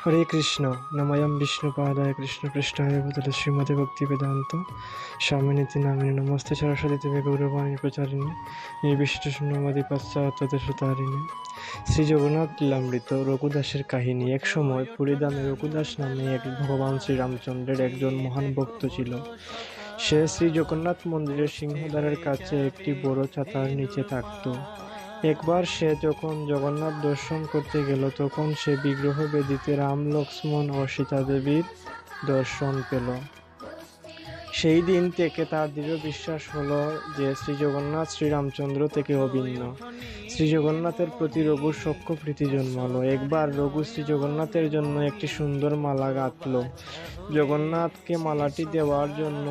হরে কৃষ্ণ। নময়ং বিষ্ণুপাদায় কৃষ্ণপৃষ্ঠায় ভূতলে শ্রীমতে ভক্তিবেদান্ত স্বামিনীতি নামিনে নমস্তে সরস্বতী দেবী গৌরবাণী প্রচারিণী নির্বিশিষ্ট শূন্যবাদী পাশ্চাত্য দেশতারিণী। শ্রী জগন্নাথ লীলামৃত রঘুদাসের কাহিনী। এক সময় পুরীধামে রঘুদাস নামে এক ভগবান শ্রীরামচন্দ্রের একজন মহান ভক্ত ছিল। সে শ্রী জগন্নাথ মন্দিরের সিংহদ্বারের কাছে একটি বড় ছাতার নিচে থাকত। একবার সে যখন জগন্নাথ দর্শন করতে গেল, তখন সে বিগ্রহ বেদিতে রাম, লক্ষ্মণ ও সীতা দেবীর দর্শন পেল। সেই দিন থেকে তার দৃঢ় বিশ্বাস হলো যে শ্রী জগন্নাথ শ্রীরামচন্দ্র থেকে অভিন্ন। শ্রী জগন্নাথের প্রতি রঘুর সখ্য প্রীতি জন্মালো। একবার রঘু শ্রী জগন্নাথের জন্য একটি সুন্দর মালা গাঁথল। জগন্নাথকে মালাটি দেওয়ার জন্য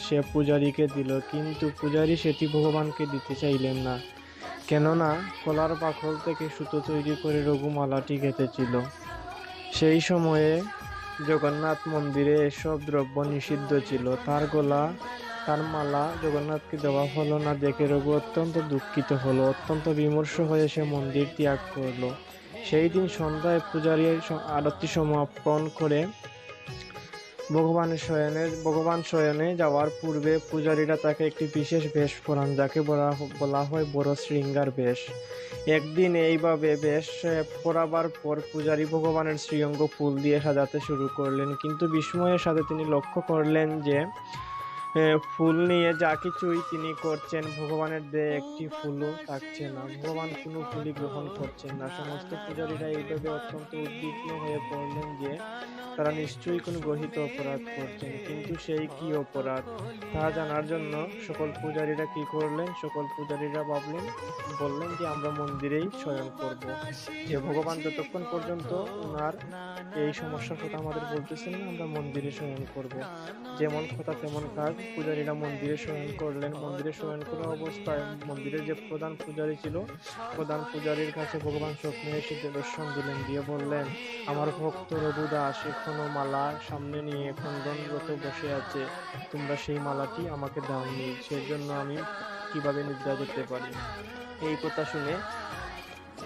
সে পূজারীকে দিল, কিন্তু পূজারী সেটি ভগবানকে দিতে চাইলেন না, কেননা কলার বাকল থেকে সুতো তৈরি করে রঘু মালাটি গেঁথেছিল। সেই সময়ে জগন্নাথ মন্দিরে এসব দ্রব্য নিষিদ্ধ ছিল। তার মালা জগন্নাথকে দেওয়া হলো না দেখে রঘু অত্যন্ত দুঃখিত হলো। অত্যন্ত বিমর্ষ হয়ে সে মন্দির ত্যাগ করলো। সেই দিন সন্ধ্যায় পূজারী আরতি সমাপন করে ভগবান শয়নে যাওয়ার পূর্বে পূজারীরা তাকে একটি বিশেষ বেশ পরান, যাকে বলা হয় বড় শৃঙ্গার বেশ। একদিন এইভাবে বেশ পরাবার পর পূজারী ভগবানের শ্রীঅঙ্গ ফুল দিয়ে সাজাতে শুরু করলেন, কিন্তু বিস্ময়ের সাথে তিনি লক্ষ্য করলেন যে ফুল নিয়ে যা কিছুই তিনি করছেন, ভগবানের দেহে একটি ফুলও থাকছে না। ভগবান কোনো ফুলই গ্রহণ করছেন না। সমস্ত পূজারীরা এইভাবে অত্যন্ত উদ্বিগ্ন হয়ে পড়লেন যে তারা নিশ্চয়ই কোনো গর্হিত অপরাধ করছেন, কিন্তু সেই কি অপরাধ তা জানার জন্য সকল পূজারীরা কি করলেন, সকল পূজারীরা বললেন যে আমরা মন্দিরেই শয়ন করব। যে ভগবান যতক্ষণ পর্যন্ত ওনার এই সমস্যার কথা আমাদের বলতেছেন না, আমরা মন্দিরে শয়ন করব। যেমন কথা তেমন কাজ। পূজারীরা মন্দিরে শয়ন করলেন। মন্দিরে শয়ন করা অবস্থায় মন্দিরের যে প্রধান পূজারী ছিল, প্রধান পূজারীর কাছে ভগবান স্বপ্নে এসে দর্শন দিলেন, দিয়ে বললেন, আমার ভক্ত রঘুদাস এখনো মালা সামনে নিয়ে খণ্ডনরত বসে আছে, তোমরা সেই মালাটি আমাকে দাওনি, সেজন্য আমি কিভাবে নিদ্রা যেতে পারি। এই কথা শুনে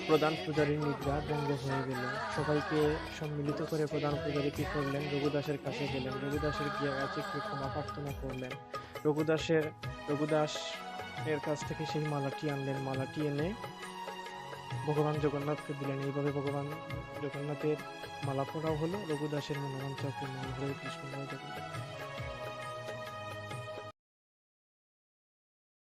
প্রধান পূজারীর নিদ্রা ভঙ্গ হয়ে গেল। সবাইকে সম্মিলিত করে প্রধান পূজারী কি করলেন, রঘুদাসের কাছে গেলেন। রঘুদাসের কাছে ক্ষমা প্রার্থনা করলেন। রঘুদাস এর কাছ থেকে সেই মালাটি আনলেন। মালাটি এনে ভগবান জগন্নাথকে দিলেন। এইভাবে ভগবান জগন্নাথের মালা পরাও হলো। রঘুদাসের মনোবাঞ্ছা পূর্ণ হলো। হরে কৃষ্ণ।